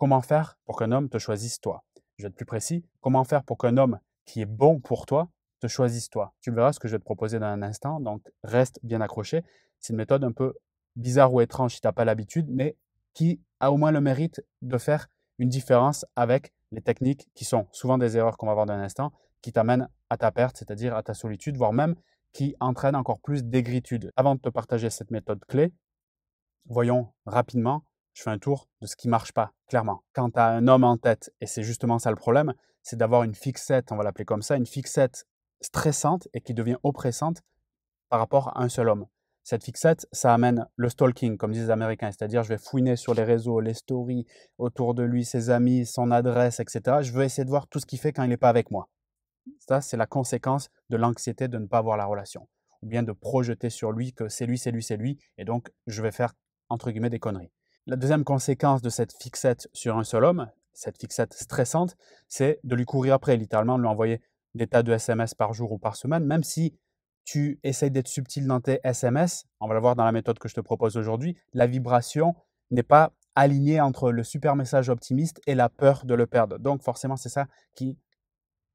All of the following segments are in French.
comment faire pour qu'un homme te choisisse toi? Je vais être plus précis, comment faire pour qu'un homme qui est bon pour toi te choisisse toi? Tu le verras ce que je vais te proposer dans un instant, donc reste bien accroché. C'est une méthode un peu bizarre ou étrange si tu n'as pas l'habitude, mais qui a au moins le mérite de faire une différence avec les techniques qui sont souvent des erreurs qu'on va voir dans un instant, qui t'amènent à ta perte, c'est-à-dire à ta solitude, voire même qui entraînent encore plus d'aigritude. Avant de te partager cette méthode clé, voyons rapidement, je fais un tour de ce qui ne marche pas, clairement. Quand tu as un homme en tête, et c'est justement ça le problème, c'est d'avoir une fixette, on va l'appeler comme ça, une fixette stressante et qui devient oppressante par rapport à un seul homme. Cette fixette, ça amène le stalking, comme disent les Américains, c'est-à-dire je vais fouiner sur les réseaux, les stories autour de lui, ses amis, son adresse, etc. Je veux essayer de voir tout ce qu'il fait quand il n'est pas avec moi. Ça, c'est la conséquence de l'anxiété de ne pas avoir la relation, ou bien de projeter sur lui que c'est lui, c'est lui, c'est lui, et donc je vais faire, entre guillemets, des conneries. La deuxième conséquence de cette fixette sur un seul homme, cette fixette stressante, c'est de lui courir après, littéralement, de lui envoyer des tas de SMS par jour ou par semaine, même si tu essayes d'être subtil dans tes SMS, on va le voir dans la méthode que je te propose aujourd'hui, la vibration n'est pas alignée entre le super message optimiste et la peur de le perdre. Donc forcément, c'est ça qui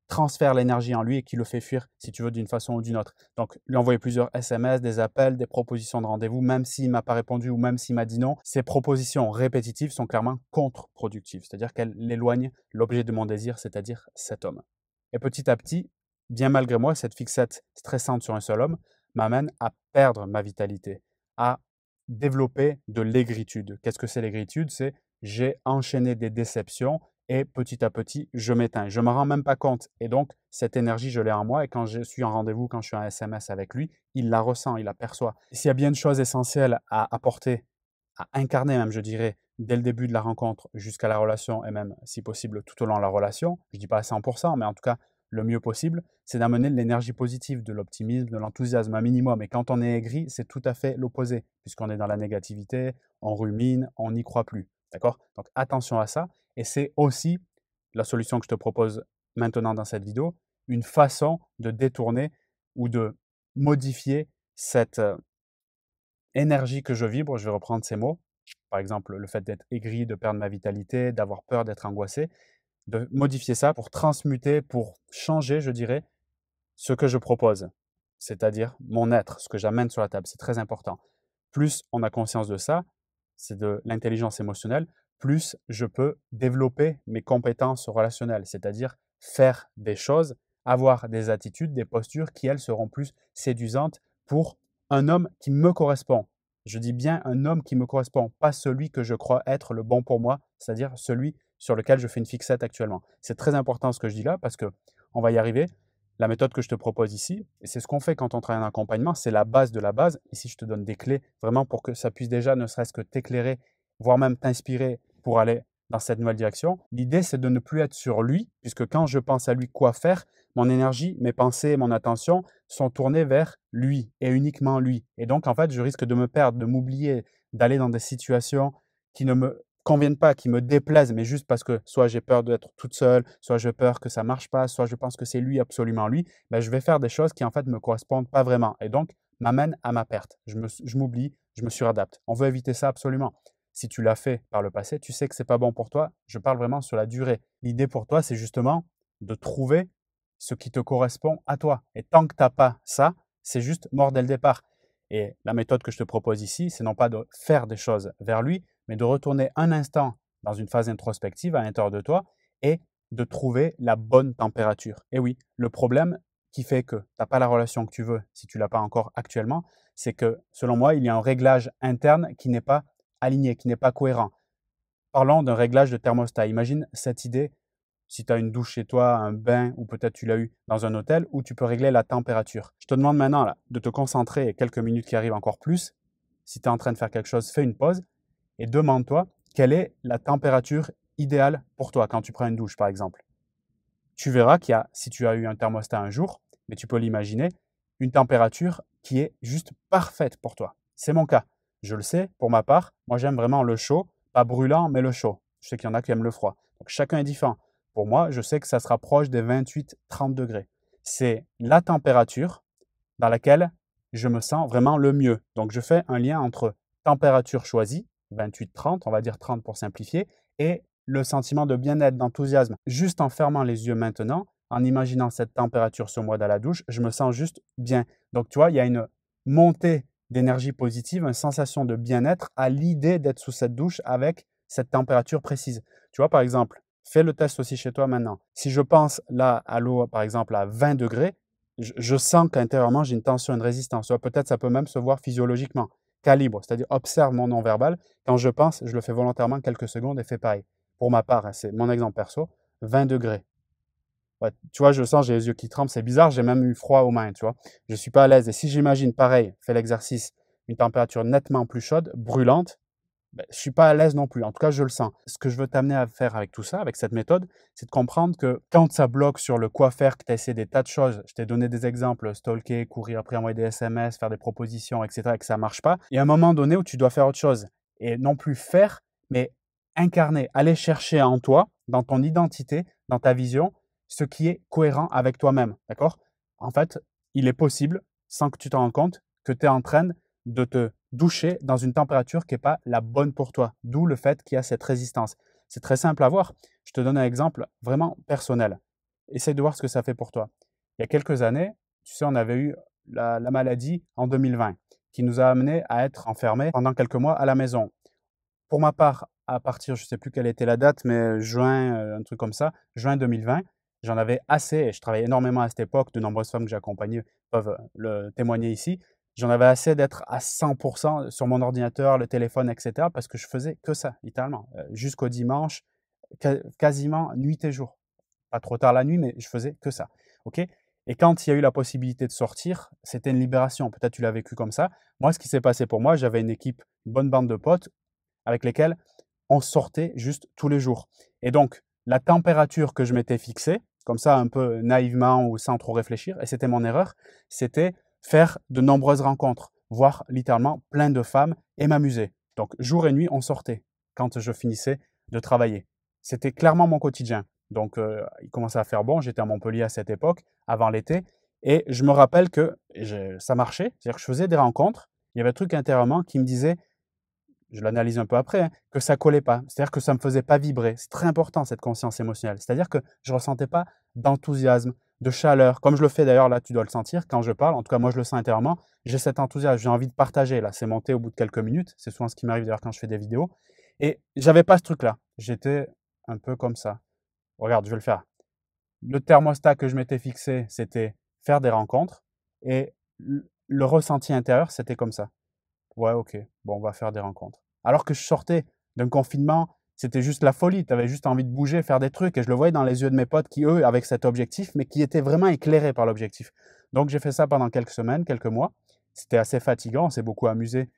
transfère l'énergie en lui et qui le fait fuir, si tu veux, d'une façon ou d'une autre. Donc, lui envoyer plusieurs SMS, des appels, des propositions de rendez-vous, même s'il ne m'a pas répondu ou même s'il m'a dit non, ces propositions répétitives sont clairement contre-productives, c'est-à-dire qu'elles l'éloignent l'objet de mon désir, c'est-à-dire cet homme. Et petit à petit, bien malgré moi, cette fixette stressante sur un seul homme m'amène à perdre ma vitalité, à développer de l'aigritude. Qu'est-ce que c'est l'aigritude? C'est j'ai enchaîné des déceptions et petit à petit, je m'éteins. Je ne me rends même pas compte. Et donc, cette énergie, je l'ai en moi. Et quand je suis en rendez-vous, quand je suis en SMS avec lui, il la ressent, il la perçoit. S'il y a bien une chose essentielle à apporter, à incarner même, je dirais, dès le début de la rencontre jusqu'à la relation et même, si possible, tout au long de la relation, je ne dis pas à 100%, mais en tout cas, le mieux possible, c'est d'amener de l'énergie positive, de l'optimisme, de l'enthousiasme, un minimum. Et quand on est aigri, c'est tout à fait l'opposé, puisqu'on est dans la négativité, on rumine, on n'y croit plus. D'accord? Donc, attention à ça. Et c'est aussi la solution que je te propose maintenant dans cette vidéo, une façon de détourner ou de modifier cette énergie que je vibre. Je vais reprendre ces mots. Par exemple, le fait d'être aigri, de perdre ma vitalité, d'avoir peur, d'être angoissé, de modifier ça pour transmuter, pour changer, je dirais, ce que je propose, c'est-à-dire mon être, ce que j'amène sur la table. C'est très important. Plus on a conscience de ça, c'est de l'intelligence émotionnelle, plus je peux développer mes compétences relationnelles, c'est-à-dire faire des choses, avoir des attitudes, des postures qui, elles, seront plus séduisantes pour un homme qui me correspond. Je dis bien un homme qui me correspond, pas celui que je crois être le bon pour moi, c'est-à-dire celui sur lequel je fais une fixette actuellement. C'est très important ce que je dis là parce que on va y arriver. La méthode que je te propose ici, et c'est ce qu'on fait quand on travaille en accompagnement, c'est la base de la base. Ici, je te donne des clés vraiment pour que ça puisse déjà ne serait-ce que t'éclairer, voire même t'inspirer pour aller dans cette nouvelle direction. L'idée, c'est de ne plus être sur lui, puisque quand je pense à lui quoi faire, mon énergie, mes pensées, mon attention sont tournées vers lui et uniquement lui. Et donc, en fait, je risque de me perdre, de m'oublier, d'aller dans des situations qui ne me conviennent pas, qui me déplaisent, mais juste parce que soit j'ai peur d'être toute seule, soit j'ai peur que ça ne marche pas, soit je pense que c'est lui, absolument lui, ben, je vais faire des choses qui en fait ne me correspondent pas vraiment et donc m'amènent à ma perte. Je m'oublie, je me suradapte. On veut éviter ça absolument. Si tu l'as fait par le passé, tu sais que ce n'est pas bon pour toi. Je parle vraiment sur la durée. L'idée pour toi, c'est justement de trouver ce qui te correspond à toi. Et tant que tu n'as pas ça, c'est juste mort dès le départ. Et la méthode que je te propose ici, c'est non pas de faire des choses vers lui, mais de retourner un instant dans une phase introspective à l'intérieur de toi et de trouver la bonne température. Et oui, le problème qui fait que tu n'as pas la relation que tu veux, si tu ne l'as pas encore actuellement, c'est que selon moi, il y a un réglage interne qui n'est pas aligné, qui n'est pas cohérent. Parlons d'un réglage de thermostat. Imagine cette idée, si tu as une douche chez toi, un bain, ou peut-être tu l'as eu dans un hôtel, où tu peux régler la température. Je te demande maintenant là, de te concentrer, et quelques minutes qui arrivent encore plus. Si tu es en train de faire quelque chose, fais une pause et demande-toi quelle est la température idéale pour toi quand tu prends une douche, par exemple. Tu verras qu'il y a, si tu as eu un thermostat un jour, mais tu peux l'imaginer, une température qui est juste parfaite pour toi. C'est mon cas. Je le sais, pour ma part, moi j'aime vraiment le chaud, pas brûlant, mais le chaud. Je sais qu'il y en a qui aiment le froid. Donc chacun est différent. Pour moi, je sais que ça se rapproche des 28-30 degrés. C'est la température dans laquelle je me sens vraiment le mieux. Donc je fais un lien entre température choisie, 28-30, on va dire 30 pour simplifier, et le sentiment de bien-être, d'enthousiasme. Juste en fermant les yeux maintenant, en imaginant cette température sur moi dans la douche, je me sens juste bien. Donc, tu vois, il y a une montée d'énergie positive, une sensation de bien-être à l'idée d'être sous cette douche avec cette température précise. Tu vois, par exemple, fais le test aussi chez toi maintenant. Si je pense là à l'eau, par exemple, à 20 degrés, je sens qu'intérieurement, j'ai une tension, une résistance. Peut-être ça peut même se voir physiologiquement. Calibre, c'est-à-dire observe mon non-verbal. Quand je pense, je le fais volontairement quelques secondes et fais pareil. Pour ma part, hein, c'est mon exemple perso, 20 degrés. Ouais, tu vois, je sens, j'ai les yeux qui tremblent, c'est bizarre, j'ai même eu froid aux mains, tu vois. Je ne suis pas à l'aise. Et si j'imagine, pareil, fais l'exercice, une température nettement plus chaude, brûlante, ben, je ne suis pas à l'aise non plus. En tout cas, je le sens. Ce que je veux t'amener à faire avec tout ça, avec cette méthode, c'est de comprendre que quand ça bloque sur le quoi faire, que tu as essayé des tas de choses, je t'ai donné des exemples, stalker, courir après, envoyer des SMS, faire des propositions, etc., et que ça ne marche pas, il y a un moment donné où tu dois faire autre chose. Et non plus faire, mais incarner, aller chercher en toi, dans ton identité, dans ta vision, ce qui est cohérent avec toi-même. D'accord? En fait, il est possible, sans que tu t'en rendes compte, que tu es en train de te doucher dans une température qui n'est pas la bonne pour toi. D'où le fait qu'il y a cette résistance. C'est très simple à voir. Je te donne un exemple vraiment personnel. Essaye de voir ce que ça fait pour toi. Il y a quelques années, tu sais, on avait eu la maladie en 2020 qui nous a amenés à être enfermés pendant quelques mois à la maison. Pour ma part, à partir, je ne sais plus quelle était la date, mais juin, un truc comme ça, juin 2020, j'en avais assez, et je travaillais énormément à cette époque, de nombreuses femmes que j'ai accompagnées peuvent le témoigner ici. J'en avais assez d'être à 100% sur mon ordinateur, le téléphone, etc., parce que je faisais que ça, littéralement, jusqu'au dimanche, quasiment nuit et jour. Pas trop tard la nuit, mais je faisais que ça. OK? Et quand il y a eu la possibilité de sortir, c'était une libération. Peut-être tu l'as vécu comme ça. Moi, ce qui s'est passé pour moi, j'avais une équipe, une bonne bande de potes avec lesquels on sortait juste tous les jours. Et donc, la température que je m'étais fixée, comme ça un peu naïvement ou sans trop réfléchir, et c'était mon erreur, c'était faire de nombreuses rencontres, voir littéralement plein de femmes et m'amuser. Donc, jour et nuit, on sortait quand je finissais de travailler. C'était clairement mon quotidien. Donc, il commençait à faire bon. J'étais à Montpellier à cette époque, avant l'été. Et je me rappelle que ça marchait. C'est-à-dire que je faisais des rencontres. Il y avait un truc intérieurement qui me disait, je l'analyse un peu après, hein, que ça collait pas. C'est-à-dire que ça me faisait pas vibrer. C'est très important cette conscience émotionnelle. C'est-à-dire que je ressentais pas d'enthousiasme, de chaleur, comme je le fais d'ailleurs là, tu dois le sentir quand je parle. En tout cas, moi je le sens intérieurement. J'ai cet enthousiasme, j'ai envie de partager. Là, c'est monté au bout de quelques minutes. C'est souvent ce qui m'arrive d'ailleurs quand je fais des vidéos. Et j'avais pas ce truc-là. J'étais un peu comme ça. Regarde, je vais le faire. Le thermostat que je m'étais fixé, c'était faire des rencontres. Et le ressenti intérieur, c'était comme ça. Ouais, OK. Bon, on va faire des rencontres. Alors que je sortais d'un confinement, c'était juste la folie. Tu avais juste envie de bouger, faire des trucs. Et je le voyais dans les yeux de mes potes qui, eux, avaient cet objectif, mais qui étaient vraiment éclairés par l'objectif. Donc, j'ai fait ça pendant quelques semaines, quelques mois. C'était assez fatigant. On s'est beaucoup amusé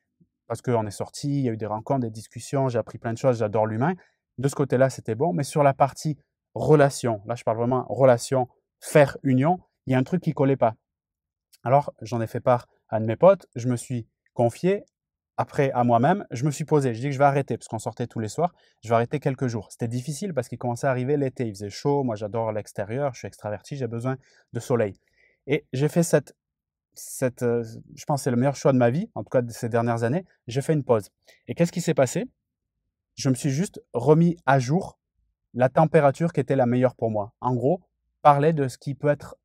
parce qu'on est sortis, il y a eu des rencontres, des discussions. J'ai appris plein de choses. J'adore l'humain. De ce côté-là, c'était bon. Mais sur la partie relation, là, je parle vraiment relation, faire union, il y a un truc qui collait pas. Alors, j'en ai fait part à un de mes potes. Je me suis confié après à moi-même, je me suis posé, je dis que je vais arrêter, parce qu'on sortait tous les soirs, je vais arrêter quelques jours. C'était difficile parce qu'il commençait à arriver l'été, il faisait chaud, moi j'adore l'extérieur, je suis extraverti, j'ai besoin de soleil. Et j'ai fait je pense que c'est le meilleur choix de ma vie, en tout cas de ces dernières années, j'ai fait une pause. Et qu'est-ce qui s'est passé? Je me suis juste remis à jour la température qui était la meilleure pour moi. En gros, parler de ce qui peut être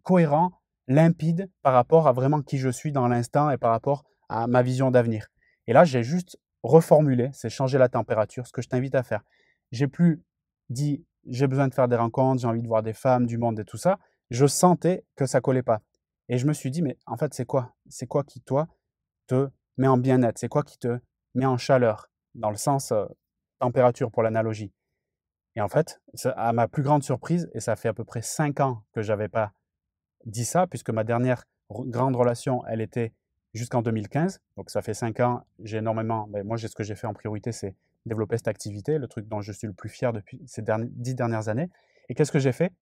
cohérent, limpide par rapport à vraiment qui je suis dans l'instant et par rapport à ma vision d'avenir. Et là, j'ai juste reformulé, c'est changer la température, ce que je t'invite à faire. J'ai plus dit j'ai besoin de faire des rencontres, j'ai envie de voir des femmes, du monde et tout ça. Je sentais que ça collait pas. Et je me suis dit, mais en fait, c'est quoi? C'est quoi qui, toi, te met en bien-être? C'est quoi qui te met en chaleur? Dans le sens température pour l'analogie. Et en fait, à ma plus grande surprise, et ça fait à peu près 5 ans que j'avais pas dit ça, puisque ma dernière grande relation, elle était jusqu'en 2015. Donc ça fait 5 ans, j'ai énormément, moi ce que j'ai fait en priorité, c'est développer cette activité, le truc dont je suis le plus fier depuis ces 10 dernières années. Et qu'est-ce que j'ai fait?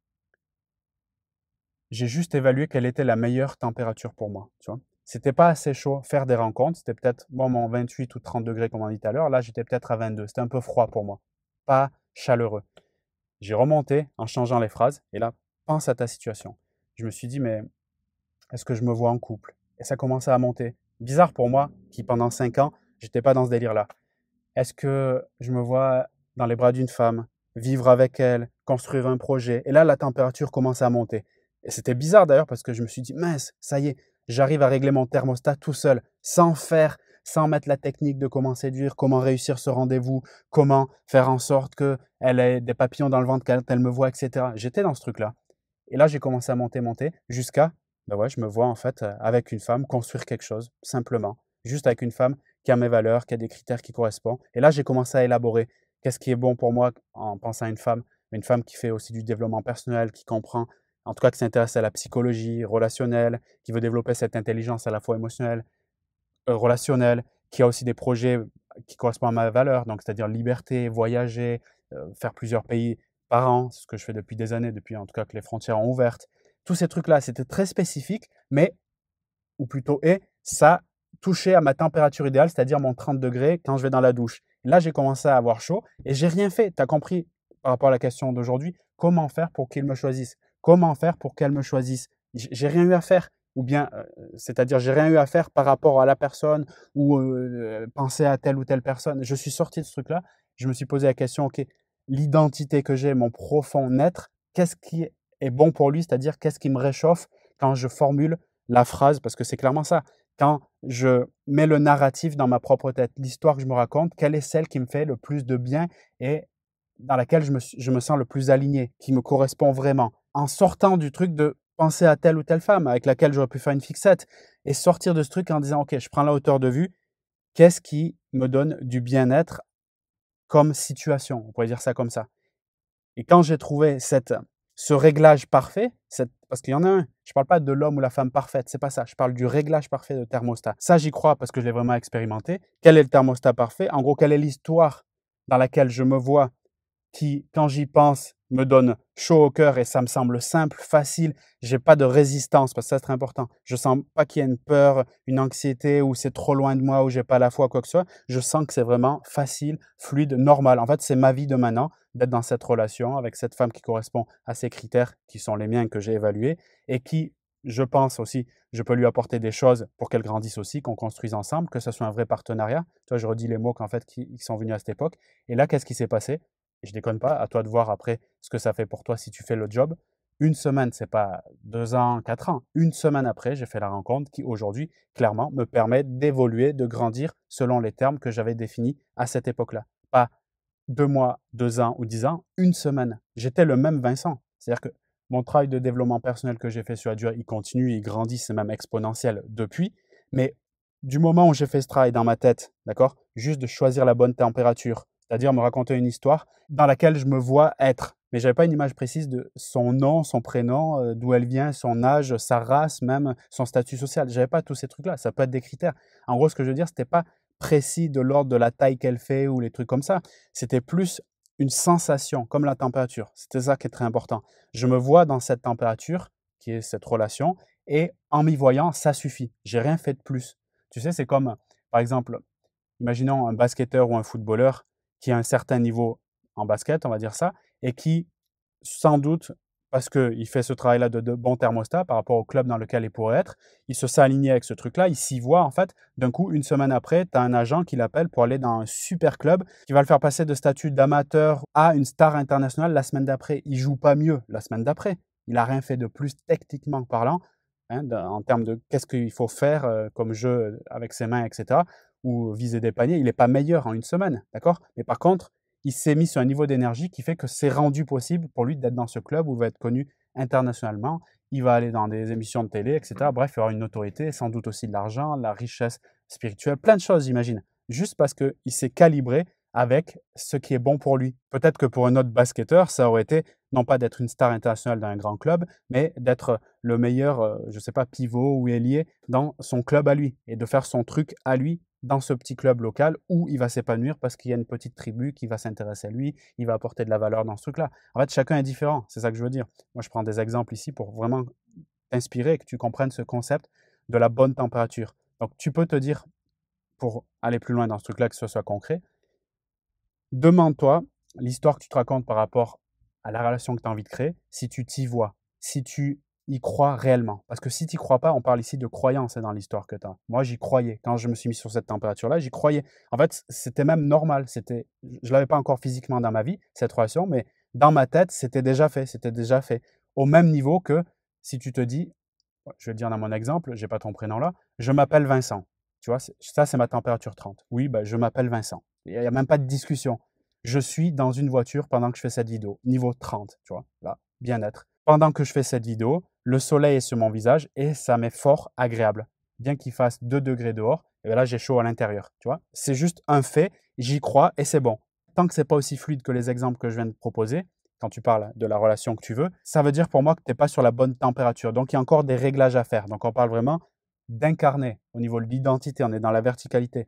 J'ai juste évalué quelle était la meilleure température pour moi. Tu vois, c'était pas assez chaud faire des rencontres, c'était peut-être mon 28 ou 30 degrés comme on dit tout à l'heure, là j'étais peut-être à 22, c'était un peu froid pour moi, pas chaleureux. J'ai remonté en changeant les phrases, et là, pense à ta situation. Je me suis dit, mais est-ce que je me vois en couple? Et ça commençait à monter. Bizarre pour moi, qui pendant 5 ans, j'étais pas dans ce délire-là. Est-ce que je me vois dans les bras d'une femme, vivre avec elle, construire un projet. Et là, la température commence à monter. Et c'était bizarre d'ailleurs parce que je me suis dit, mince, ça y est, j'arrive à régler mon thermostat tout seul, sans mettre la technique de comment séduire, comment réussir ce rendez-vous, comment faire en sorte qu'elle ait des papillons dans le ventre quand elle me voit, etc. J'étais dans ce truc-là. Et là, j'ai commencé à monter, jusqu'à, ben ouais, je me vois en fait avec une femme construire quelque chose, simplement. Juste avec une femme qui a mes valeurs, qui a des critères qui correspondent. Et là, j'ai commencé à élaborer qu'est-ce qui est bon pour moi en pensant à une femme qui fait aussi du développement personnel, qui comprend, en tout cas qui s'intéresse à la psychologie relationnelle, qui veut développer cette intelligence à la fois émotionnelle, relationnelle, qui a aussi des projets qui correspondent à ma valeur, donc c'est-à-dire liberté, voyager, faire plusieurs pays par an, c'est ce que je fais depuis des années, depuis en tout cas que les frontières ont ouvertes. Tous ces trucs-là, c'était très spécifique, mais, ou plutôt, et ça touchait à ma température idéale, c'est-à-dire mon 30 degrés quand je vais dans la douche. Là, j'ai commencé à avoir chaud et j'ai rien fait. Tu as compris par rapport à la question d'aujourd'hui, comment faire pour qu'il me choisisse? Comment faire pour qu'elle me choisisse? J'ai rien eu à faire. Ou bien, c'est-à-dire, j'ai rien eu à faire par rapport à la personne ou penser à telle ou telle personne. Je suis sorti de ce truc-là. Je me suis posé la question, OK, l'identité que j'ai, mon profond être, qu'est-ce qui est bon pour lui? C'est-à-dire, qu'est-ce qui me réchauffe quand je formule la phrase? Parce que c'est clairement ça. Quand je mets le narratif dans ma propre tête, l'histoire que je me raconte, quelle est celle qui me fait le plus de bien et dans laquelle je me sens le plus aligné, qui me correspond vraiment, en sortant du truc de penser à telle ou telle femme avec laquelle j'aurais pu faire une fixette et sortir de ce truc en disant, OK, je prends la hauteur de vue, qu'est-ce qui me donne du bien-être comme situation? On pourrait dire ça comme ça. Et quand j'ai trouvé ce réglage parfait, parce qu'il y en a un, je ne parle pas de l'homme ou la femme parfaite, c'est pas ça, je parle du réglage parfait de thermostat. Ça, j'y crois parce que je l'ai vraiment expérimenté. Quel est le thermostat parfait? En gros, quelle est l'histoire dans laquelle je me vois qui, quand j'y pense, me donne chaud au cœur et ça me semble simple, facile. J'ai pas de résistance parce que ça, c'est très important. Je sens pas qu'il y ait une peur, une anxiété ou c'est trop loin de moi ou j'ai pas la foi, quoi que ce soit. Je sens que c'est vraiment facile, fluide, normal. En fait, c'est ma vie de maintenant d'être dans cette relation avec cette femme qui correspond à ces critères qui sont les miens que j'ai évalués et qui, je pense aussi, je peux lui apporter des choses pour qu'elle grandisse aussi, qu'on construise ensemble, que ce soit un vrai partenariat. Toi, je redis les mots qu'en fait qui sont venus à cette époque. Et là, qu'est-ce qui s'est passé? Je déconne pas, à toi de voir après ce que ça fait pour toi si tu fais le job. Une semaine, c'est pas 2 ans, 4 ans. Une semaine après, j'ai fait la rencontre qui aujourd'hui, clairement, me permet d'évoluer, de grandir selon les termes que j'avais définis à cette époque-là. Pas 2 mois, 2 ans ou 10 ans, une semaine. J'étais le même Vincent. C'est-à-dire que mon travail de développement personnel que j'ai fait sur la durée, il continue, il grandit, c'est même exponentiel depuis. Mais du moment où j'ai fait ce travail dans ma tête, d'accord, juste de choisir la bonne température, c'est-à-dire me raconter une histoire dans laquelle je me vois être. Mais je n'avais pas une image précise de son nom, son prénom, d'où elle vient, son âge, sa race, même son statut social. Je n'avais pas tous ces trucs-là. Ça peut être des critères. En gros, ce que je veux dire, ce n'était pas précis de l'ordre de la taille qu'elle fait ou les trucs comme ça. C'était plus une sensation, comme la température. C'était ça qui est très important. Je me vois dans cette température, qui est cette relation, et en m'y voyant, ça suffit. J'ai rien fait de plus. Tu sais, c'est comme, par exemple, imaginons un basketteur ou un footballeur qui a un certain niveau en basket, on va dire ça, et qui, sans doute, parce qu'il fait ce travail-là de bon thermostat par rapport au club dans lequel il pourrait être, il se sent aligné avec ce truc-là, il s'y voit en fait. D'un coup, une semaine après, tu as un agent qui l'appelle pour aller dans un super club qui va le faire passer de statut d'amateur à une star internationale la semaine d'après. Il joue pas mieux la semaine d'après. Il n'a rien fait de plus techniquement parlant, hein, en termes de qu'est-ce qu'il faut faire comme jeu avec ses mains, etc., ou viser des paniers. Il n'est pas meilleur en une semaine, d'accord? Mais par contre, il s'est mis sur un niveau d'énergie qui fait que c'est rendu possible pour lui d'être dans ce club où il va être connu internationalement. Il va aller dans des émissions de télé, etc. Bref, il va avoir une notoriété, sans doute aussi de l'argent, la richesse spirituelle, plein de choses, j'imagine. Juste parce qu'il s'est calibré avec ce qui est bon pour lui. Peut-être que pour un autre basketteur, ça aurait été non pas d'être une star internationale dans un grand club, mais d'être le meilleur, je ne sais pas, pivot ou ailier dans son club à lui et de faire son truc à lui dans ce petit club local où il va s'épanouir parce qu'il y a une petite tribu qui va s'intéresser à lui, il va apporter de la valeur dans ce truc-là. En fait, chacun est différent, c'est ça que je veux dire. Moi, je prends des exemples ici pour vraiment t'inspirer et que tu comprennes ce concept de la bonne température. Donc, tu peux te dire, pour aller plus loin dans ce truc-là, que ce soit concret, demande-toi l'histoire que tu te racontes par rapport à la relation que tu as envie de créer, si tu t'y vois, si tu y croit réellement. Parce que si tu n'y crois pas, on parle ici de croyance dans l'histoire que tu as. Moi, j'y croyais. Quand je me suis mis sur cette température-là, j'y croyais. En fait, c'était même normal. Je ne l'avais pas encore physiquement dans ma vie, cette relation, mais dans ma tête, c'était déjà fait. C'était déjà fait. Au même niveau que si tu te dis, je vais le dire dans mon exemple, je n'ai pas ton prénom là, je m'appelle Vincent. Tu vois, ça, c'est ma température 30. Oui, ben, je m'appelle Vincent. Il n'y a même pas de discussion. Je suis dans une voiture pendant que je fais cette vidéo, niveau 30, tu vois, là, bien-être. Pendant que je fais cette vidéo, le soleil est sur mon visage et ça m'est fort agréable. Bien qu'il fasse 2 degrés dehors, et là, j'ai chaud à l'intérieur, tu vois. C'est juste un fait, j'y crois et c'est bon. Tant que ce n'est pas aussi fluide que les exemples que je viens de proposer, quand tu parles de la relation que tu veux, ça veut dire pour moi que tu n'es pas sur la bonne température. Donc, il y a encore des réglages à faire. Donc, on parle vraiment d'incarner au niveau de l'identité. On est dans la verticalité.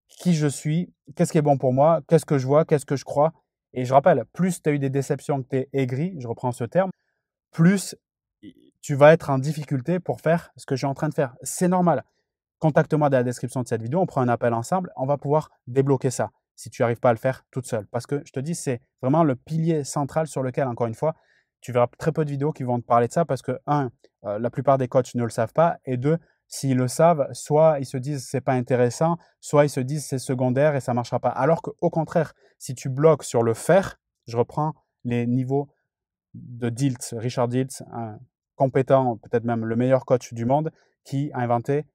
Qui je suis, qu'est-ce qui est bon pour moi, qu'est-ce que je vois, qu'est-ce que je crois. Et je rappelle, plus tu as eu des déceptions, que tu es aigri, je reprends ce terme, plus tu vas être en difficulté pour faire ce que je suis en train de faire. C'est normal. Contacte-moi dans la description de cette vidéo, on prend un appel ensemble, on va pouvoir débloquer ça si tu n'arrives pas à le faire toute seule. Parce que je te dis, c'est vraiment le pilier central sur lequel, encore une fois, tu verras très peu de vidéos qui vont te parler de ça parce que, un, la plupart des coachs ne le savent pas et deux, s'ils le savent, soit ils se disent c'est pas intéressant, soit ils se disent c'est secondaire et ça ne marchera pas. Alors qu'au contraire, si tu bloques sur le faire, je reprends les niveaux de Dilts, Richard Dilts, un compétent, peut-être même le meilleur coach du monde, qui a inventé,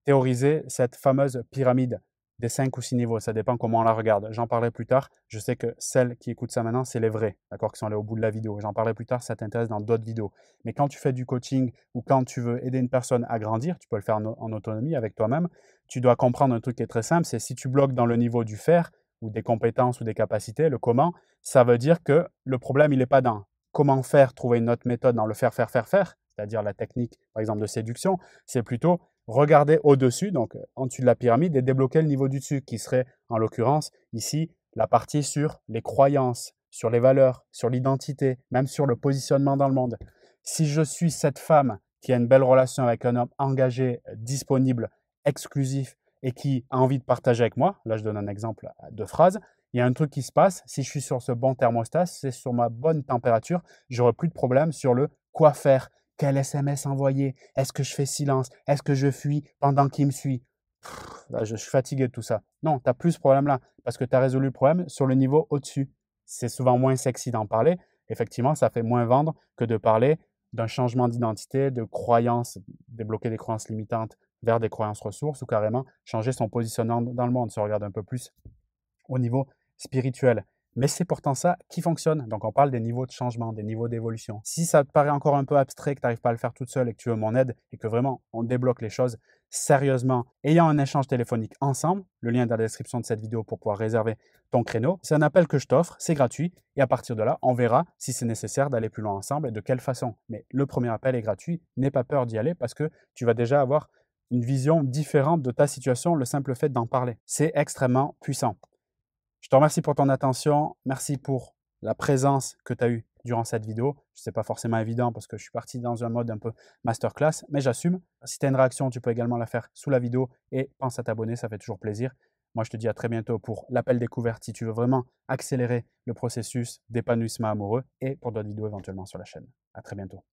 théorisé cette fameuse pyramide des 5 ou 6 niveaux. Ça dépend comment on la regarde. J'en parlerai plus tard. Je sais que celles qui écoutent ça maintenant, c'est les vrais, d'accord, qui sont allés au bout de la vidéo. J'en parlerai plus tard si ça t'intéresse dans d'autres vidéos. Mais quand tu fais du coaching ou quand tu veux aider une personne à grandir, tu peux le faire en autonomie avec toi-même, tu dois comprendre un truc qui est très simple, c'est si tu bloques dans le niveau du faire ou des compétences ou des capacités, le comment, ça veut dire que le problème, il n'est pas dans comment faire, trouver une autre méthode dans le faire, c'est-à-dire la technique, par exemple, de séduction, c'est plutôt regarder au-dessus, donc en dessus de la pyramide, et débloquer le niveau du dessus, qui serait, en l'occurrence, ici, la partie sur les croyances, sur les valeurs, sur l'identité, même sur le positionnement dans le monde. Si je suis cette femme qui a une belle relation avec un homme engagé, disponible, exclusif, et qui a envie de partager avec moi, là je donne un exemple de phrase, il y a un truc qui se passe, si je suis sur ce bon thermostat, c'est sur ma bonne température, j'aurai plus de problème sur le quoi faire, quel SMS envoyer, est-ce que je fais silence, est-ce que je fuis pendant qu'il me suit. Là, je suis fatigué de tout ça. Non, tu n'as plus ce problème-là parce que tu as résolu le problème sur le niveau au-dessus. C'est souvent moins sexy d'en parler. Effectivement, ça fait moins vendre que de parler d'un changement d'identité, de croyances, débloquer des croyances limitantes vers des croyances ressources ou carrément changer son positionnement dans le monde, se regarde un peu plus au niveau spirituel. Mais c'est pourtant ça qui fonctionne. Donc, on parle des niveaux de changement, des niveaux d'évolution. Si ça te paraît encore un peu abstrait, que tu n'arrives pas à le faire toute seule et que tu veux mon aide et que vraiment on débloque les choses sérieusement, ayant un échange téléphonique ensemble, le lien est dans la description de cette vidéo pour pouvoir réserver ton créneau. C'est un appel que je t'offre, c'est gratuit et à partir de là, on verra si c'est nécessaire d'aller plus loin ensemble et de quelle façon. Mais le premier appel est gratuit, n'aie pas peur d'y aller parce que tu vas déjà avoir une vision différente de ta situation, le simple fait d'en parler. C'est extrêmement puissant. Je te remercie pour ton attention. Merci pour la présence que tu as eue durant cette vidéo. Ce n'est pas forcément évident parce que je suis parti dans un mode un peu masterclass, mais j'assume. Si tu as une réaction, tu peux également la faire sous la vidéo et pense à t'abonner, ça fait toujours plaisir. Moi, je te dis à très bientôt pour l'appel découverte si tu veux vraiment accélérer le processus d'épanouissement amoureux et pour d'autres vidéos éventuellement sur la chaîne. À très bientôt.